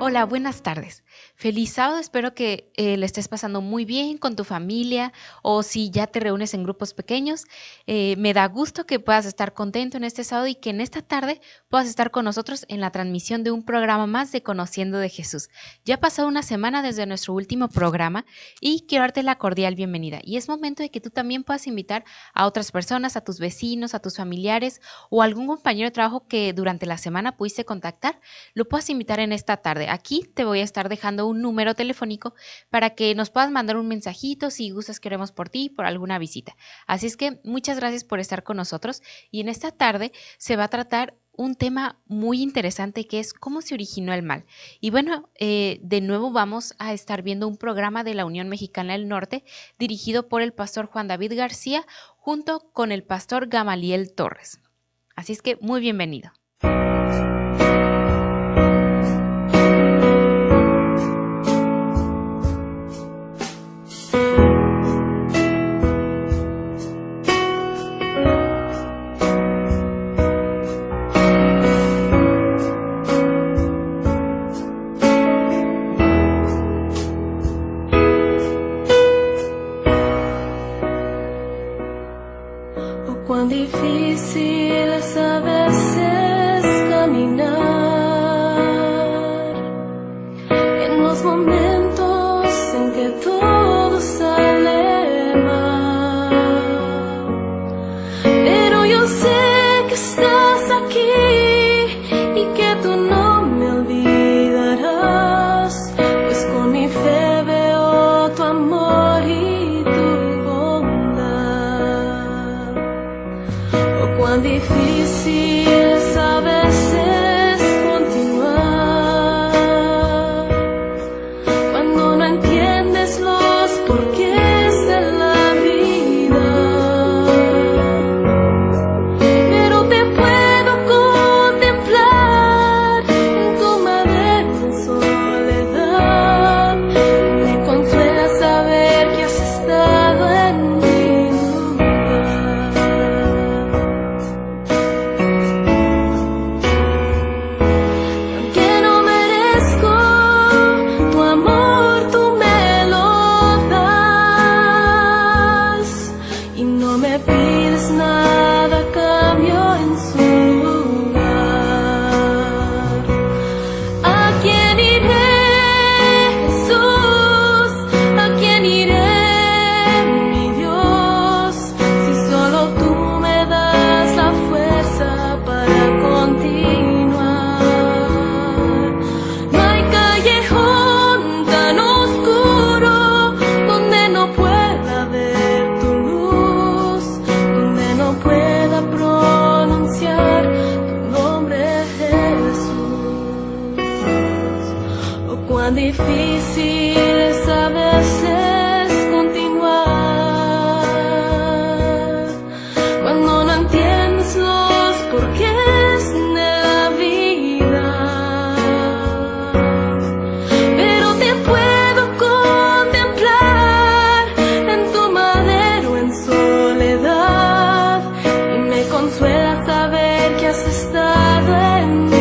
Hola, buenas tardes. Feliz sábado, espero que le estés pasando muy bien con tu familia o si ya te reúnes en grupos pequeños. Me da gusto que puedas estar contento en este sábado y que en esta tarde puedas estar con nosotros en la transmisión de un programa más de Conociendo de Jesús. Ya ha pasado una semana desde nuestro último programa y quiero darte la cordial bienvenida. Y es momento de que tú también puedas invitar a otras personas, a tus vecinos, a tus familiares o algún compañero de trabajo que durante la semana pudiste contactar, lo puedas invitar en esta tarde. Aquí te voy a estar dejando un número telefónico para que nos puedas mandar un mensajito si gustas que oremos por ti, por alguna visita. Así es que muchas gracias por estar con nosotros y en esta tarde se va a tratar un tema muy interesante que es cómo se originó el mal. Y bueno, de nuevo vamos a estar viendo un programa de la Unión Mexicana del Norte dirigido por el pastor Juan David García junto con el pastor Gamaliel Torres. Así es que muy bienvenido. Cuán difícil es a veces caminar en los momentos en que todo sale mal, pero yo sé que estás aquí y que tú no me olvidarás, pues con mi fe veo tu amor y tu bondad. Cuán difícil es a veces continuar cuando no entiendes los porqués de la vida, pero te puedo contemplar en tu madera en soledad. Me consuela saber que has estado en mi difícil es a veces continuar cuando no entiendes los porqués de la vida, pero te puedo contemplar en tu madero en soledad y me consuela saber que has estado en mi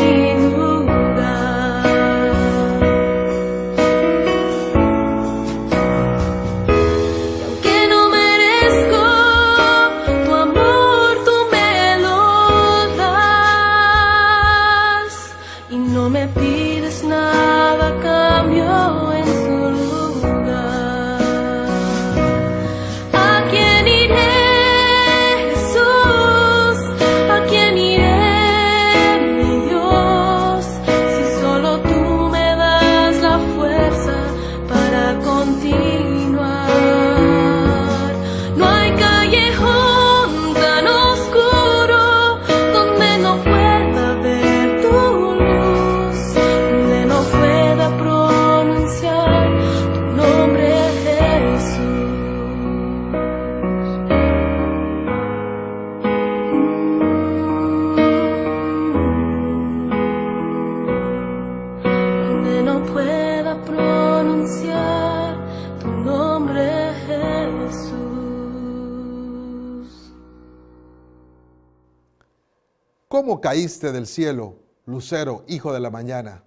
¿Cómo caíste del cielo, lucero, hijo de la mañana?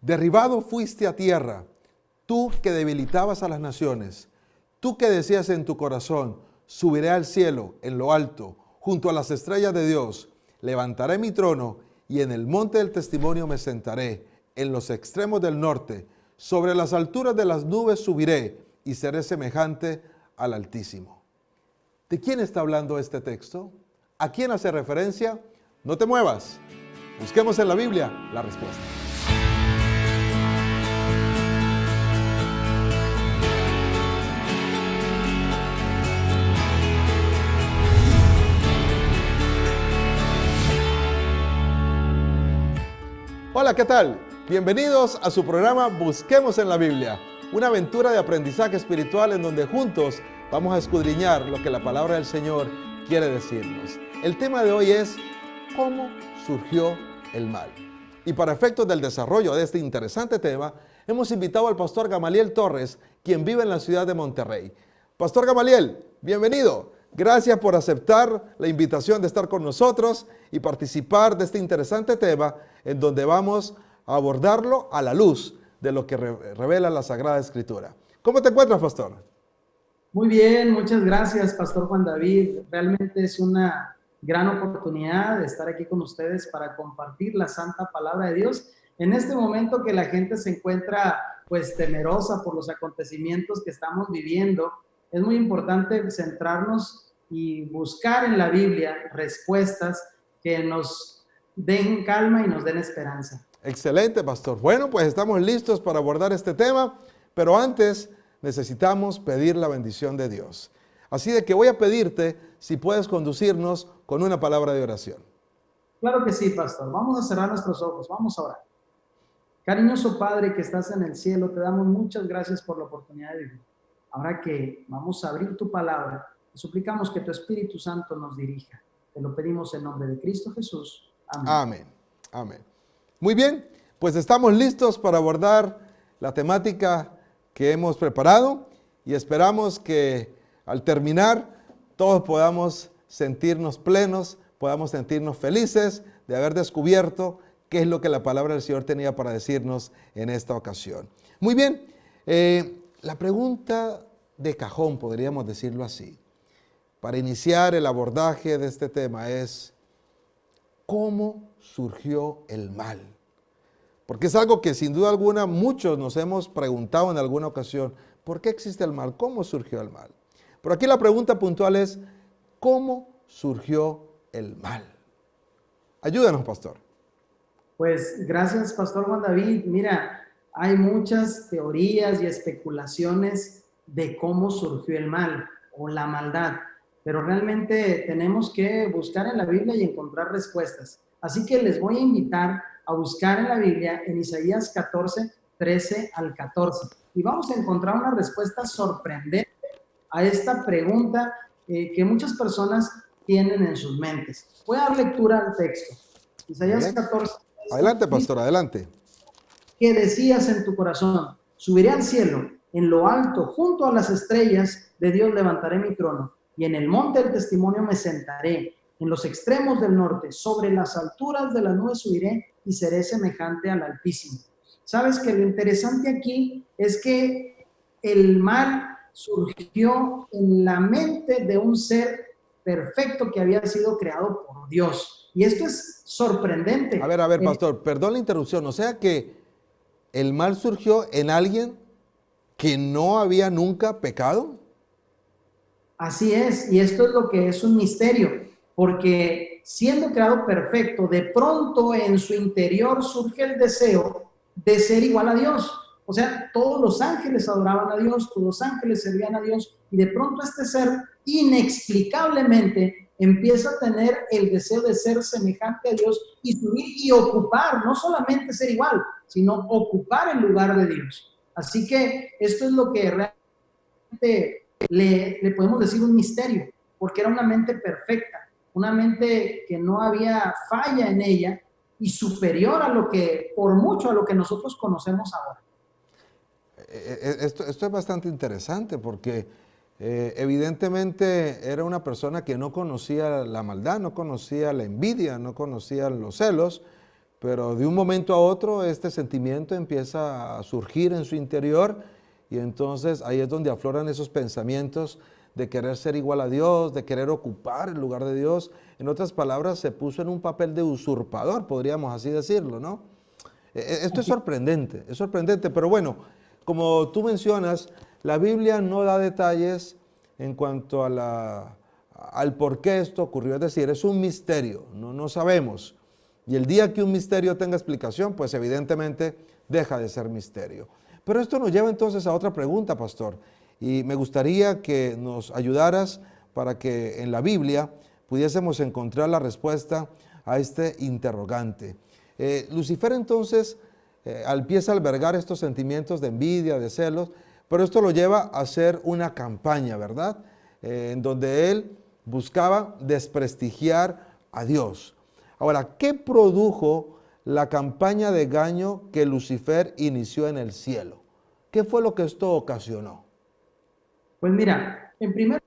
Derribado fuiste a tierra, tú que debilitabas a las naciones, tú que decías en tu corazón, subiré al cielo, en lo alto, junto a las estrellas de Dios, levantaré mi trono y en el monte del testimonio me sentaré, en los extremos del norte, sobre las alturas de las nubes subiré y seré semejante al Altísimo. ¿De quién está hablando este texto? ¿A quién hace referencia? No te muevas. Busquemos en la Biblia la respuesta. Hola, ¿qué tal? Bienvenidos a su programa Busquemos en la Biblia, una aventura de aprendizaje espiritual en donde juntos vamos a escudriñar lo que la palabra del Señor quiere decirnos. El tema de hoy es ¿cómo surgió el mal? Y para efectos del desarrollo de este interesante tema, hemos invitado al pastor Gamaliel Torres, quien vive en la ciudad de Monterrey. Pastor Gamaliel, bienvenido. Gracias por aceptar la invitación de estar con nosotros y participar de este interesante tema en donde vamos a abordarlo a la luz de lo que revela la Sagrada Escritura. ¿Cómo te encuentras, pastor? Muy bien, muchas gracias, Pastor Juan David. Realmente es una gran oportunidad de estar aquí con ustedes para compartir la santa palabra de Dios en este momento que la gente se encuentra pues temerosa por los acontecimientos que estamos viviendo. Es muy importante centrarnos y buscar en la Biblia respuestas que nos den calma y nos den esperanza. Excelente, pastor. Bueno, pues estamos listos para abordar este tema, pero antes necesitamos pedir la bendición de Dios. Así de que voy a pedirte si puedes conducirnos con una palabra de oración. Claro que sí, pastor. Vamos a cerrar nuestros ojos. Vamos a orar. Cariñoso Padre que estás en el cielo, te damos muchas gracias por la oportunidad de vivir. Ahora que vamos a abrir tu palabra, te suplicamos que tu Espíritu Santo nos dirija. Te lo pedimos en nombre de Cristo Jesús. Amén. Amén. Amén. Muy bien, pues estamos listos para abordar la temática que hemos preparado y esperamos que al terminar todos podamos sentirnos plenos, podamos sentirnos felices de haber descubierto qué es lo que la palabra del Señor tenía para decirnos en esta ocasión. Muy bien, la pregunta de cajón, podríamos decirlo así, para iniciar el abordaje de este tema es ¿cómo surgió el mal? Porque es algo que sin duda alguna muchos nos hemos preguntado en alguna ocasión. ¿Por qué existe el mal? ¿Cómo surgió el mal? Pero aquí la pregunta puntual es ¿cómo surgió el mal? Ayúdanos, pastor. Pues gracias, Pastor Juan David. Mira, hay muchas teorías y especulaciones de cómo surgió el mal o la maldad, pero realmente tenemos que buscar en la Biblia y encontrar respuestas. Así que les voy a invitar a buscar en la Biblia en Isaías 14, 13 al 14. Y vamos a encontrar una respuesta sorprendente a esta pregunta que muchas personas tienen en sus mentes. Voy a dar lectura al texto. Isaías 14. Adelante, pastor, adelante. Que decías en tu corazón, subiré al cielo, en lo alto, junto a las estrellas de Dios levantaré mi trono, y en el monte del testimonio me sentaré, en los extremos del norte, sobre las alturas de las nubes subiré y seré semejante al Altísimo. Sabes que lo interesante aquí es que el mal surgió en la mente de un ser perfecto que había sido creado por Dios. Y esto es sorprendente. A ver, pastor, perdón la interrupción. O sea que el mal surgió en alguien que no había nunca pecado. Así es, y esto es lo que es un misterio, porque siendo creado perfecto, de pronto en su interior surge el deseo de ser igual a Dios. O sea, todos los ángeles adoraban a Dios, todos los ángeles servían a Dios, y de pronto este ser inexplicablemente empieza a tener el deseo de ser semejante a Dios y subir y ocupar, no solamente ser igual, sino ocupar el lugar de Dios. Así que esto es lo que realmente le podemos decir un misterio, porque era una mente perfecta, una mente que no había falla en ella y superior a lo que, por mucho, a lo que nosotros conocemos ahora. Esto es bastante interesante porque evidentemente era una persona que no conocía la maldad, no conocía la envidia, no conocía los celos, pero de un momento a otro este sentimiento empieza a surgir en su interior y entonces ahí es donde afloran esos pensamientos de querer ser igual a Dios, de querer ocupar el lugar de Dios. En otras palabras, se puso en un papel de usurpador, podríamos así decirlo, ¿no? Esto es sorprendente, pero bueno, como tú mencionas, la Biblia no da detalles en cuanto a al por qué esto ocurrió, es decir, es un misterio, no sabemos. Y el día que un misterio tenga explicación, pues evidentemente deja de ser misterio. Pero esto nos lleva entonces a otra pregunta, pastor, y me gustaría que nos ayudaras para que en la Biblia pudiésemos encontrar la respuesta a este interrogante. Lucifer entonces empieza a albergar estos sentimientos de envidia, de celos, pero esto lo lleva a hacer una campaña, ¿verdad? En donde él buscaba desprestigiar a Dios. Ahora, ¿qué produjo la campaña de engaño que Lucifer inició en el cielo? ¿Qué fue lo que esto ocasionó? Pues mira, en primer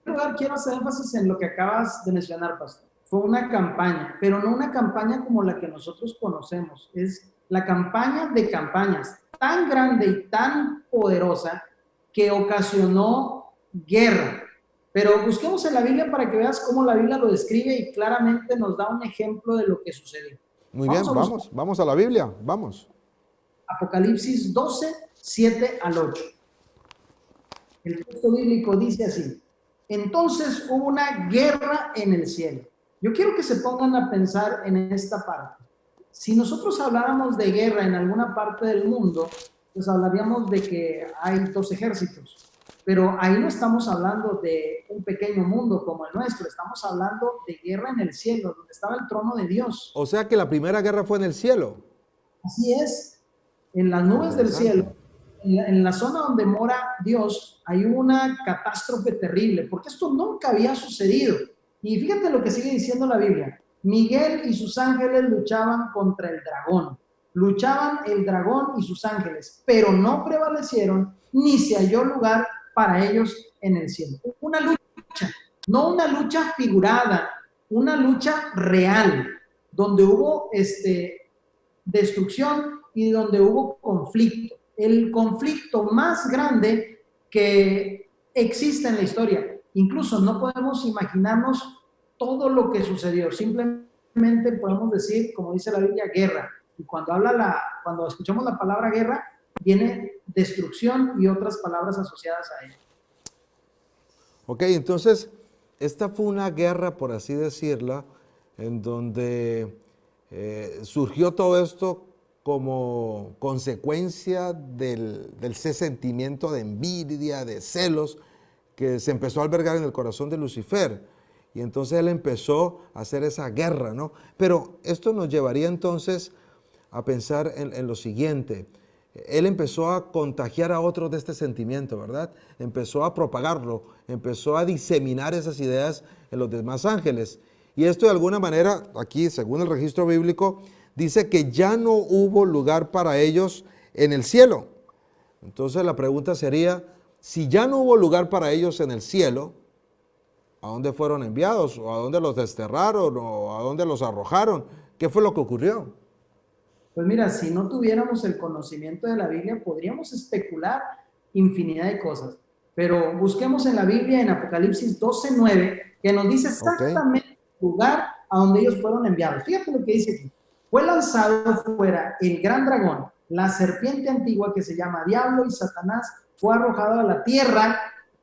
lugar quiero hacer énfasis en lo que acabas de mencionar, pastor. Fue una campaña, pero no una campaña como la que nosotros conocemos. Es la campaña de campañas, tan grande y tan poderosa que ocasionó guerra. Pero busquemos en la Biblia para que veas cómo la Biblia lo describe y claramente nos da un ejemplo de lo que sucedió. Muy bien, vamos a la Biblia, vamos. Apocalipsis 12, 7 al 8. El texto bíblico dice así: entonces hubo una guerra en el cielo. Yo quiero que se pongan a pensar en esta parte. Si nosotros habláramos de guerra en alguna parte del mundo, pues hablaríamos de que hay dos ejércitos. Pero ahí no estamos hablando de un pequeño mundo como el nuestro, estamos hablando de guerra en el cielo, donde estaba el trono de Dios. O sea que la primera guerra fue en el cielo. Así es, en las nubes del cielo, en la zona donde mora Dios, hay una catástrofe terrible, porque esto nunca había sucedido. Y fíjate lo que sigue diciendo la Biblia. Miguel y sus ángeles luchaban contra el dragón. Luchaban el dragón y sus ángeles, pero no prevalecieron, ni se halló lugar para ellos en el cielo. Una lucha, no una lucha figurada, una lucha real, donde hubo destrucción y donde hubo conflicto. El conflicto más grande que existe en la historia. Incluso no podemos imaginarnos todo lo que sucedió. Simplemente podemos decir, como dice la Biblia, guerra. Y cuando escuchamos la palabra guerra, viene destrucción y otras palabras asociadas a ella. Ok, entonces, esta fue una guerra, por así decirla, en donde surgió todo esto como consecuencia del ese sentimiento de envidia, de celos, que se empezó a albergar en el corazón de Lucifer. Y entonces él empezó a hacer esa guerra, ¿no? Pero esto nos llevaría entonces a pensar en lo siguiente. Él empezó a contagiar a otros de este sentimiento, ¿verdad? Empezó a propagarlo, empezó a diseminar esas ideas en los demás ángeles. Y esto de alguna manera, aquí según el registro bíblico, dice que ya no hubo lugar para ellos en el cielo. Entonces la pregunta sería, si ya no hubo lugar para ellos en el cielo, ¿a dónde fueron enviados? ¿O a dónde los desterraron? ¿O a dónde los arrojaron? ¿Qué fue lo que ocurrió? Pues mira, si no tuviéramos el conocimiento de la Biblia, podríamos especular infinidad de cosas. Pero busquemos en la Biblia, en Apocalipsis 12:9, que nos dice exactamente el lugar a donde ellos fueron enviados. Fíjate lo que dice aquí. Fue lanzado fuera el gran dragón, la serpiente antigua que se llama Diablo y Satanás, fue arrojado a la tierra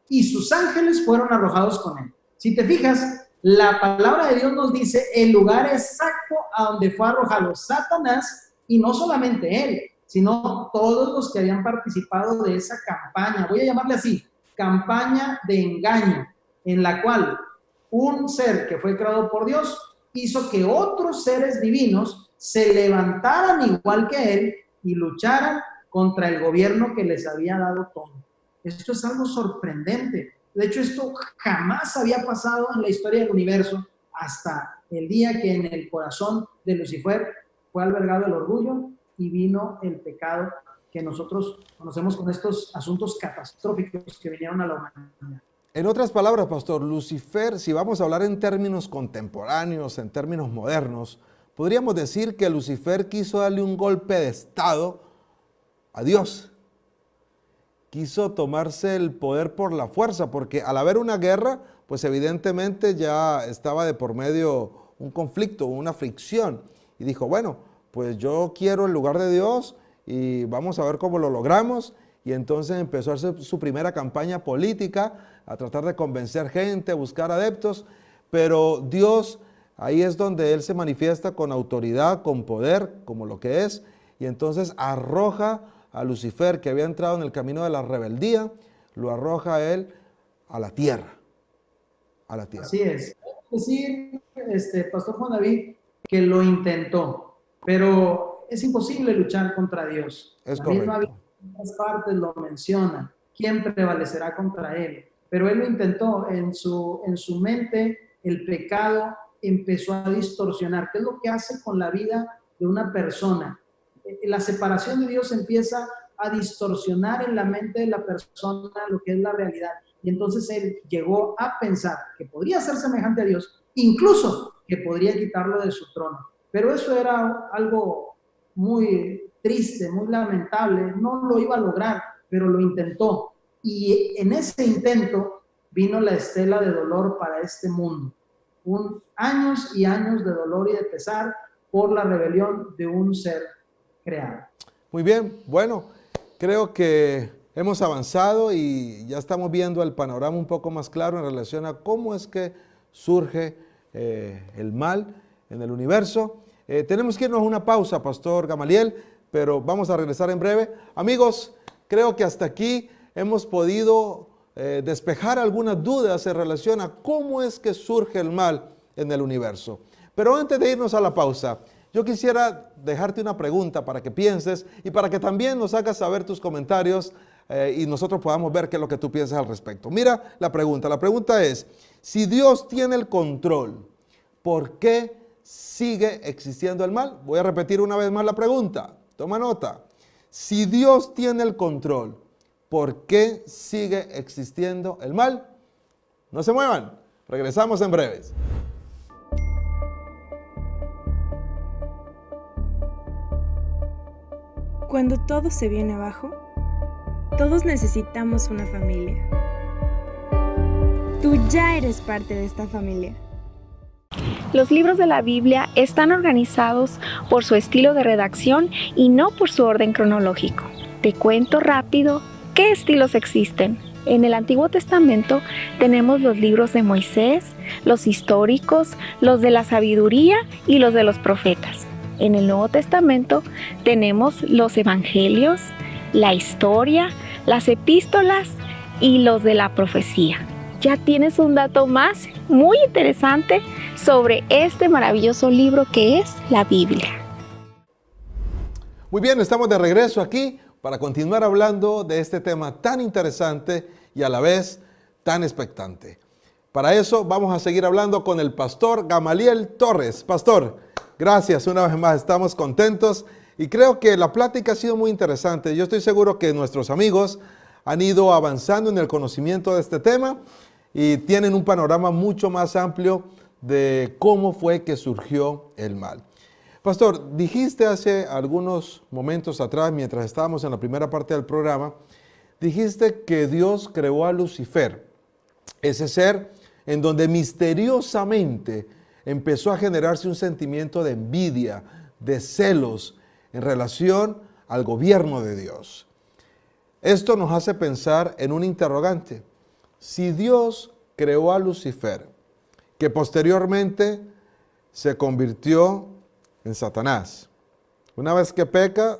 y sus ángeles fueron arrojados con él. Si te fijas, la palabra de Dios nos dice el lugar exacto a donde fue arrojado Satanás, y no solamente él, sino todos los que habían participado de esa campaña, voy a llamarle así, campaña de engaño, en la cual un ser que fue creado por Dios hizo que otros seres divinos se levantaran igual que él y lucharan contra el gobierno que les había dado todo. Esto es algo sorprendente. De hecho, esto jamás había pasado en la historia del universo hasta el día que en el corazón de Lucifer fue albergado el orgullo y vino el pecado que nosotros conocemos con estos asuntos catastróficos que vinieron a la humanidad. En otras palabras, pastor, Lucifer, si vamos a hablar en términos contemporáneos, en términos modernos, podríamos decir que Lucifer quiso darle un golpe de estado a Dios. Quiso tomarse el poder por la fuerza, porque al haber una guerra, pues evidentemente ya estaba de por medio un conflicto, una fricción. Y dijo, bueno, pues yo quiero el lugar de Dios y vamos a ver cómo lo logramos. Y entonces empezó a hacer su primera campaña política, a tratar de convencer gente, a buscar adeptos. Pero Dios, ahí es donde Él se manifiesta con autoridad, con poder, como lo que es. Y entonces arroja a Lucifer, que había entrado en el camino de la rebeldía, lo arroja a él a la tierra. A la tierra. Así es. Decir, Pastor Juan David, que lo intentó, pero es imposible luchar contra Dios. Es la correcto. misma Biblia en otras partes lo menciona. ¿Quién prevalecerá contra él? Pero él lo intentó. En su mente, el pecado empezó a distorsionar. ¿Qué es lo que hace con la vida de una persona? La separación de Dios empieza a distorsionar en la mente de la persona lo que es la realidad. Y entonces él llegó a pensar que podría ser semejante a Dios, incluso que podría quitarlo de su trono. Pero eso era algo muy triste, muy lamentable. No lo iba a lograr, pero lo intentó. Y en ese intento vino la estela de dolor para este mundo. Años y años de dolor y de pesar por la rebelión de un ser creado. Muy bien, bueno, creo que hemos avanzado y ya estamos viendo el panorama un poco más claro en relación a cómo es que surge el mal en el universo. Tenemos que irnos a una pausa, Pastor Gamaliel, pero vamos a regresar en breve. Amigos, creo que hasta aquí hemos podido despejar algunas dudas en relación a cómo es que surge el mal en el universo. Pero antes de irnos a la pausa, yo quisiera dejarte una pregunta para que pienses y para que también nos hagas saber tus comentarios y nosotros podamos ver qué es lo que tú piensas al respecto. Mira la pregunta. La pregunta es, si Dios tiene el control, ¿por qué sigue existiendo el mal? Voy a repetir una vez más la pregunta. Toma nota. Si Dios tiene el control, ¿por qué sigue existiendo el mal? No se muevan. Regresamos en breves. Cuando todo se viene abajo, todos necesitamos una familia. Tú ya eres parte de esta familia. Los libros de la Biblia están organizados por su estilo de redacción y no por su orden cronológico. Te cuento rápido qué estilos existen. En el Antiguo Testamento tenemos los libros de Moisés, los históricos, los de la sabiduría y los de los profetas. En el Nuevo Testamento tenemos los evangelios, la historia, las epístolas y los de la profecía. Ya tienes un dato más muy interesante sobre este maravilloso libro que es la Biblia. Muy bien, estamos de regreso aquí para continuar hablando de este tema tan interesante y a la vez tan expectante. Para eso vamos a seguir hablando con el pastor Gamaliel Torres. Pastor, gracias una vez más, estamos contentos y creo que la plática ha sido muy interesante. Yo estoy seguro que nuestros amigos han ido avanzando en el conocimiento de este tema y tienen un panorama mucho más amplio de cómo fue que surgió el mal. Pastor, dijiste hace algunos momentos atrás, mientras estábamos en la primera parte del programa, dijiste que Dios creó a Lucifer, ese ser en donde misteriosamente empezó a generarse un sentimiento de envidia, de celos en relación al gobierno de Dios. Esto nos hace pensar en un interrogante. Si Dios creó a Lucifer, que posteriormente se convirtió en Satanás, una vez que peca,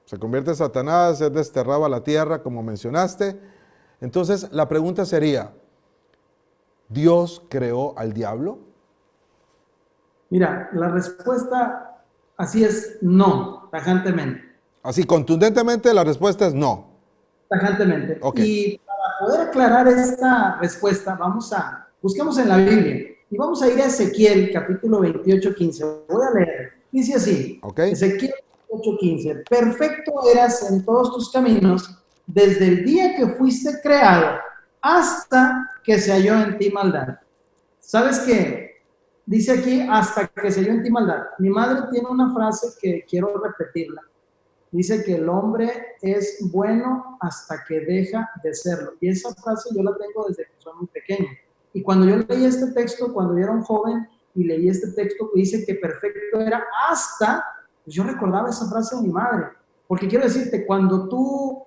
se convierte en Satanás, es desterrado a la tierra, como mencionaste, entonces la pregunta sería, ¿Dios creó al diablo? Mira, la respuesta así es no, tajantemente. Así, contundentemente, la respuesta es no. Tajantemente. Okay. Y para poder aclarar esta respuesta, busquemos en la Biblia y vamos a ir a Ezequiel, capítulo 28, 15. Voy a leer. Dice así, Okay. Ezequiel 28, 15. Perfecto eras en todos tus caminos desde el día que fuiste creado hasta que se halló en ti maldad. ¿Sabes qué? Dice aquí, hasta que se halló en ti maldad. Mi madre tiene una frase que quiero repetirla. Dice que el hombre es bueno hasta que deja de serlo. Y esa frase yo la tengo desde que soy muy pequeño. Y cuando yo leí este texto, cuando yo era un joven y leí este texto que dice que perfecto era hasta, pues yo recordaba esa frase de mi madre. Porque quiero decirte, cuando tú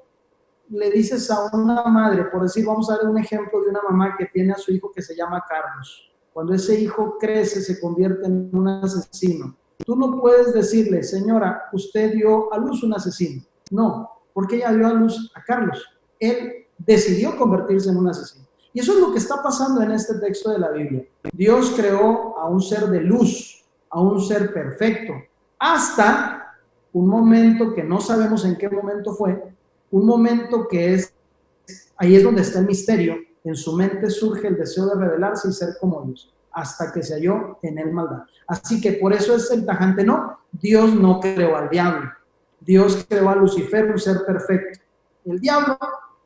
le dices a una madre, por decir, vamos a dar un ejemplo de una mamá que tiene a su hijo que se llama Carlos. Cuando ese hijo crece, se convierte en un asesino. Tú no puedes decirle, señora, usted dio a luz un asesino. No, porque ella dio a luz a Carlos. Él decidió convertirse en un asesino. Y eso es lo que está pasando en este texto de la Biblia. Dios creó a un ser de luz, a un ser perfecto, hasta un momento que no sabemos en qué momento fue, un momento que es, ahí es donde está el misterio, en su mente surge el deseo de revelarse y ser como Dios, hasta que se halló en él maldad. Así que por eso es el tajante no, Dios no creó al diablo, Dios creó a Lucifer, un ser perfecto. El diablo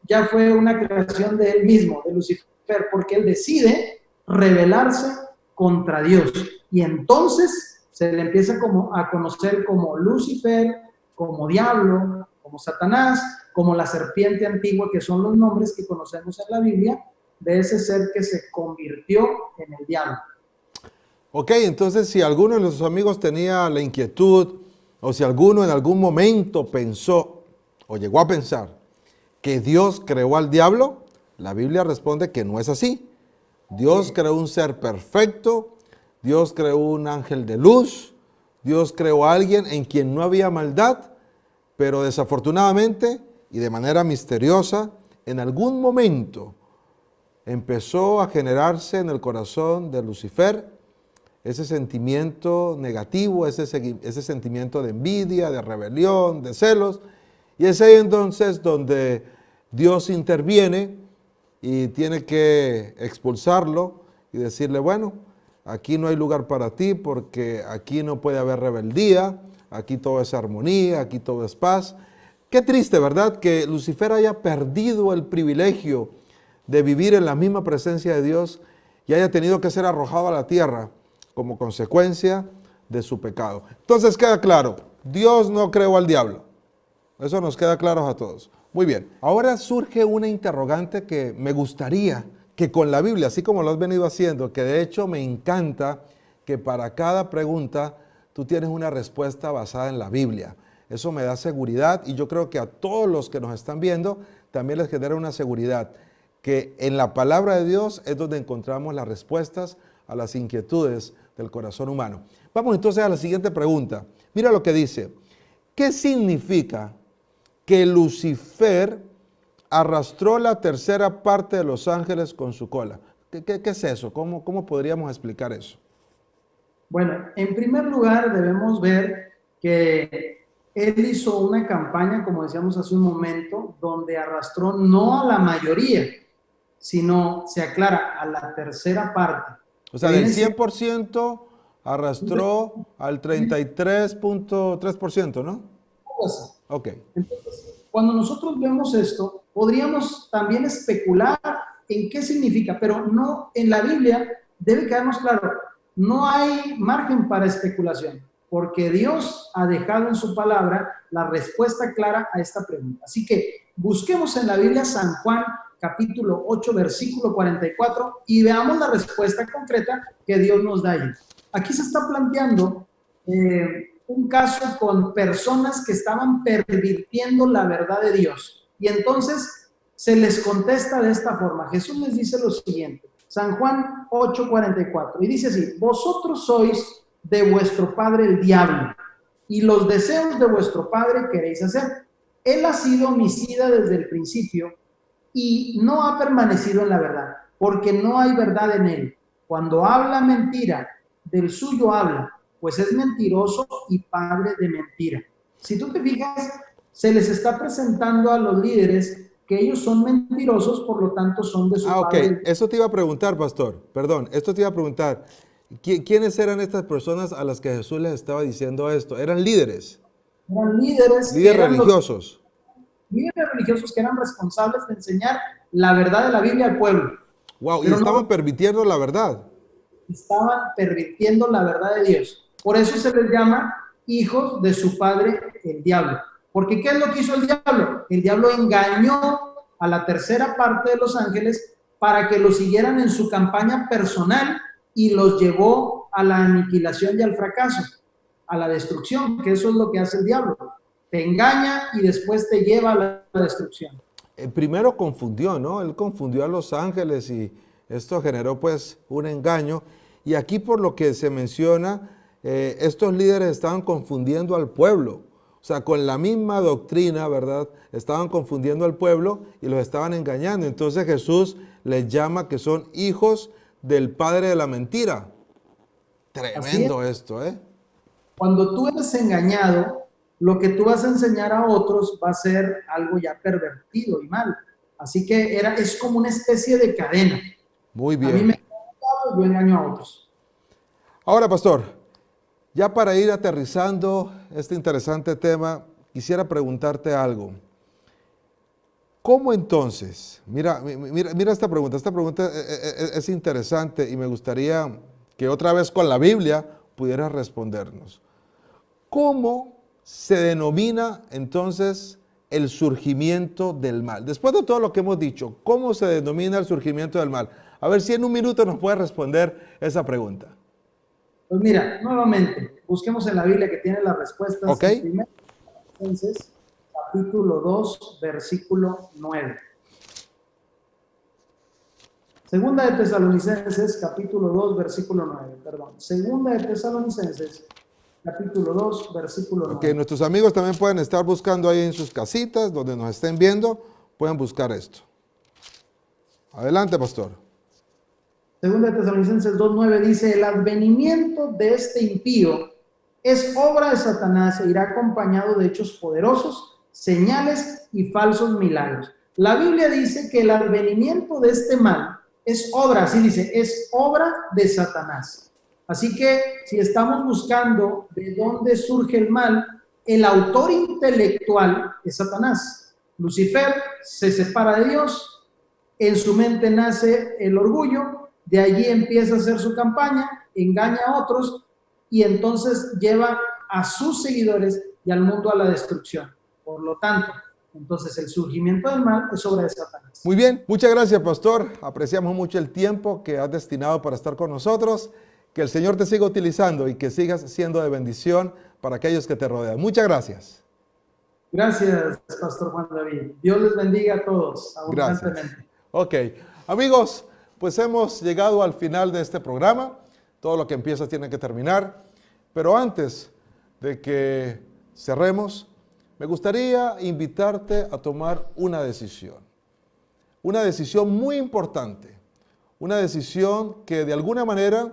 ya fue una creación de él mismo, de Lucifer, porque él decide rebelarse contra Dios. Y entonces se le empieza como a conocer como Lucifer, como diablo, como Satanás, como la serpiente antigua, que son los nombres que conocemos en la Biblia, de ese ser que se convirtió en el diablo. Ok, entonces si alguno de nuestros amigos tenía la inquietud, o si alguno en algún momento pensó, o llegó a pensar, que Dios creó al diablo, la Biblia responde que no es así. Dios creó un ser perfecto, Dios creó un ángel de luz, Dios creó a alguien en quien no había maldad, pero desafortunadamente y de manera misteriosa, en algún momento empezó a generarse en el corazón de Lucifer ese sentimiento negativo, ese sentimiento de envidia, de rebelión, de celos. Y es ahí entonces donde Dios interviene y tiene que expulsarlo y decirle, bueno, aquí no hay lugar para ti porque aquí no puede haber rebeldía, aquí todo es armonía, aquí todo es paz. Qué triste, ¿verdad? Que Lucifer haya perdido el privilegio de vivir en la misma presencia de Dios y haya tenido que ser arrojado a la tierra como consecuencia de su pecado. Entonces queda claro, Dios no creó al diablo. Eso nos queda claro a todos. Muy bien, ahora surge una interrogante que me gustaría que con la Biblia, así como lo has venido haciendo, que de hecho me encanta que para cada pregunta tú tienes una respuesta basada en la Biblia. Eso me da seguridad y yo creo que a todos los que nos están viendo también les genera una seguridad, que en la palabra de Dios es donde encontramos las respuestas a las inquietudes del corazón humano. Vamos entonces a la siguiente pregunta. Mira lo que dice. ¿Qué significa que Lucifer arrastró la tercera parte de los ángeles con su cola? ¿Qué es eso? ¿Cómo podríamos explicar eso? Bueno, en primer lugar debemos ver que él hizo una campaña, como decíamos hace un momento, donde arrastró no a la mayoría, sino, se aclara, a la tercera parte. O sea, del 100% arrastró al 33.3%, ¿no? Ok. Entonces, cuando nosotros vemos esto, podríamos también especular en qué significa, pero no, en la Biblia debe quedarnos claro, no hay margen para especulación, porque Dios ha dejado en su palabra la respuesta clara a esta pregunta. Así que busquemos en la Biblia San Juan capítulo 8, versículo 44 y veamos la respuesta concreta que Dios nos da ahí. Aquí se está planteando un caso con personas que estaban pervirtiendo la verdad de Dios. Y entonces se les contesta de esta forma. Jesús les dice lo siguiente, San Juan 8:44, y dice así, vosotros sois de vuestro padre el diablo, y los deseos de vuestro padre queréis hacer. Él ha sido homicida desde el principio, y no ha permanecido en la verdad, porque no hay verdad en él. Cuando habla mentira, del suyo habla, pues es mentiroso y padre de mentira. Si tú te fijas, se les está presentando a los líderes que ellos son mentirosos, por lo tanto son de su padre. Ok, eso te iba a preguntar, pastor, perdón, esto te iba a preguntar, ¿quiénes eran estas personas a las que Jesús les estaba diciendo esto? ¿Eran líderes? Eran líderes religiosos. Líderes religiosos que eran responsables de enseñar la verdad de la Biblia al pueblo. Wow, pero y estaban permitiendo la verdad. estaban pervirtiendo la verdad de Dios. Por eso se les llama hijos de su padre, el diablo. Porque ¿qué es lo que hizo el diablo? El diablo engañó a la tercera parte de los ángeles para que los siguieran en su campaña personal y los llevó a la aniquilación y al fracaso, a la destrucción, que eso es lo que hace el diablo. Te engaña y después te lleva a la destrucción. Primero confundió, ¿no? Él confundió a los ángeles y esto generó pues un engaño. Y aquí por lo que se menciona, estos líderes estaban confundiendo al pueblo. O sea, con la misma doctrina, ¿verdad? Estaban confundiendo al pueblo y los estaban engañando. Entonces Jesús les llama que son hijos del padre de la mentira. Tremendo esto, ¿eh? Cuando tú eres engañado, lo que tú vas a enseñar a otros va a ser algo ya pervertido y mal. Así que es como una especie de cadena. Muy bien. A mí me engañado, yo engaño a otros. Ahora, pastor, ya para ir aterrizando este interesante tema, quisiera preguntarte algo. ¿Cómo entonces? Mira esta pregunta. Esta pregunta es interesante y me gustaría que otra vez con la Biblia pudieras respondernos. ¿Cómo se denomina entonces el surgimiento del mal? Después de todo lo que hemos dicho, ¿cómo se denomina el surgimiento del mal? A ver si en un minuto nos puede responder esa pregunta. Pues mira, nuevamente, busquemos en la Biblia que tiene las respuestas. Ok. Primero, entonces, capítulo 2, versículo 9. Segunda de Tesalonicenses, capítulo 2, versículo 9. Perdón. Segunda de Tesalonicenses, capítulo 2, versículo 9. Que nuestros amigos también pueden estar buscando ahí en sus casitas, donde nos estén viendo, pueden buscar esto. Adelante, pastor. Segunda de Tesalonicenses 2:9 dice: el advenimiento de este impío es obra de Satanás e irá acompañado de hechos poderosos, señales y falsos milagros. La Biblia dice que el advenimiento de este mal es obra, así dice, es obra de Satanás. Así que si estamos buscando de dónde surge el mal, el autor intelectual es Satanás. Lucifer se separa de Dios, en su mente nace el orgullo, de allí empieza a hacer su campaña, engaña a otros y entonces lleva a sus seguidores y al mundo a la destrucción. Por lo tanto, entonces el surgimiento del mal es obra de Satanás. Muy bien, muchas gracias, pastor. Apreciamos mucho el tiempo que has destinado para estar con nosotros. Que el Señor te siga utilizando y que sigas siendo de bendición para aquellos que te rodean. Muchas gracias. Gracias, pastor Juan David. Dios les bendiga a todos abundantemente. Gracias. Ok, amigos, pues hemos llegado al final de este programa. Todo lo que empieza tiene que terminar. Pero antes de que cerremos, me gustaría invitarte a tomar una decisión. Una decisión muy importante. Una decisión que de alguna manera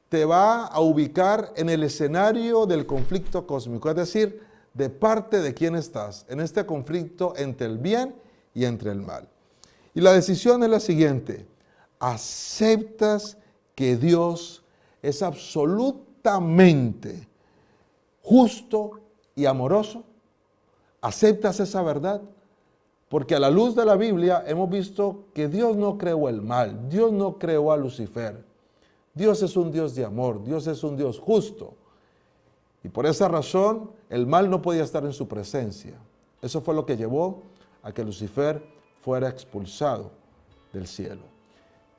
te va a ubicar en el escenario del conflicto cósmico. Es decir, de parte de quién estás en este conflicto entre el bien y entre el mal. Y la decisión es la siguiente. ¿Aceptas que Dios es absolutamente justo y amoroso? ¿Aceptas esa verdad? Porque a la luz de la Biblia hemos visto que Dios no creó el mal, Dios no creó a Lucifer. Dios es un Dios de amor, Dios es un Dios justo. Y por esa razón el mal no podía estar en su presencia. Eso fue lo que llevó a que Lucifer fuera expulsado del cielo.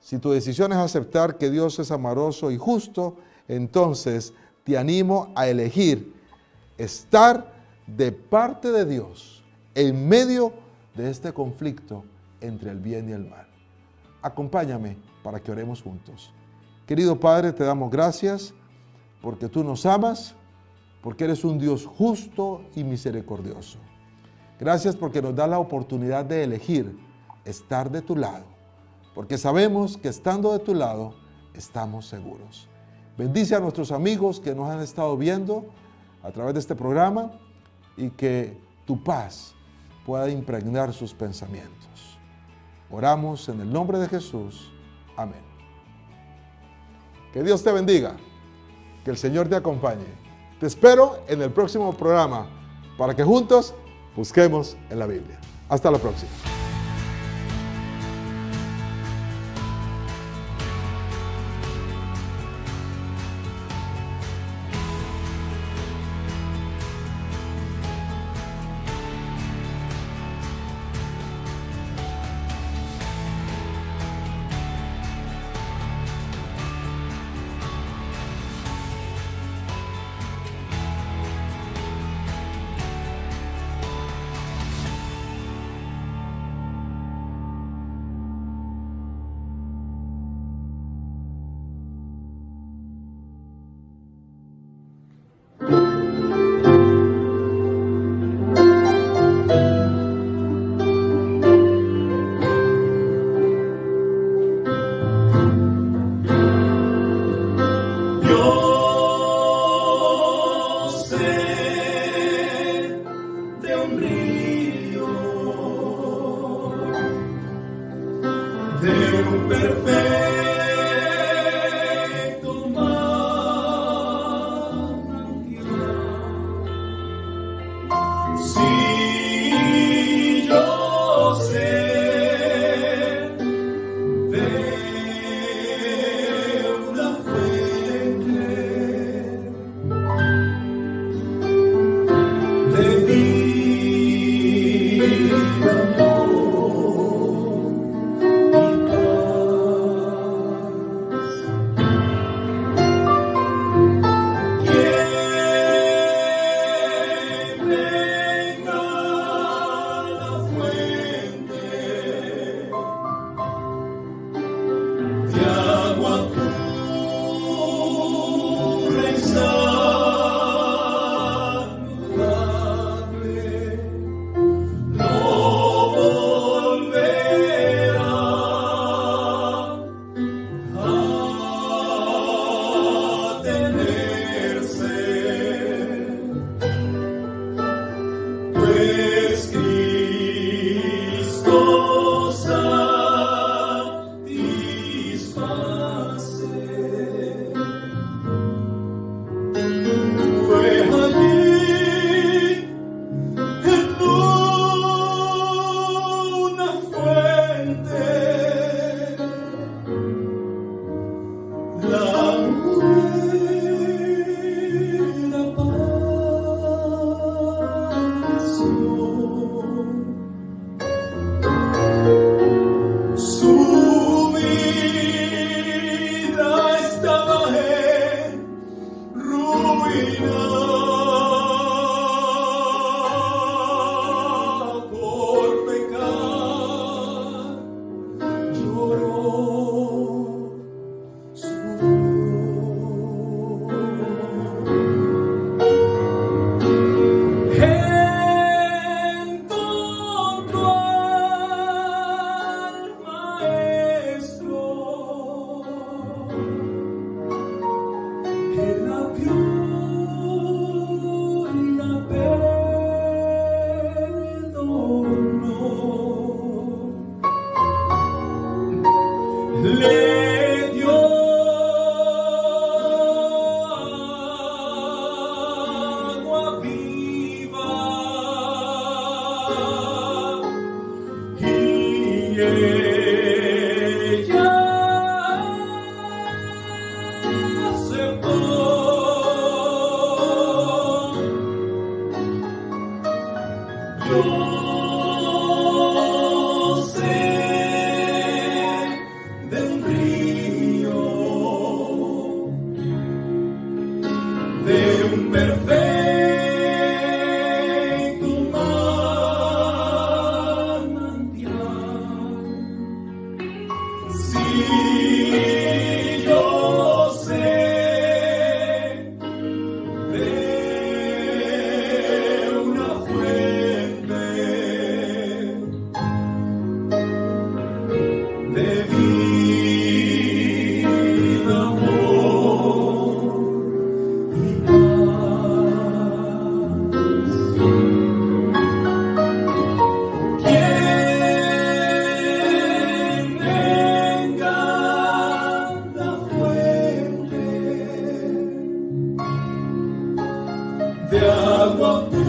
Si tu decisión es aceptar que Dios es amoroso y justo, entonces te animo a elegir estar de parte de Dios en medio de este conflicto entre el bien y el mal. Acompáñame para que oremos juntos. Querido Padre, te damos gracias porque tú nos amas, porque eres un Dios justo y misericordioso. Gracias porque nos da la oportunidad de elegir estar de tu lado, porque sabemos que estando de tu lado estamos seguros. Bendice a nuestros amigos que nos han estado viendo a través de este programa y que tu paz pueda impregnar sus pensamientos. Oramos en el nombre de Jesús. Amén. Que Dios te bendiga, que el Señor te acompañe. Te espero en el próximo programa para que juntos busquemos en la Biblia. Hasta la próxima. me dio agua viva y ella aceptó. Yo sé de un río, de un perfecto manantial. Sí, yo sé de una fuente de vida, amor y paz. Quien tenga la fuente de agua pura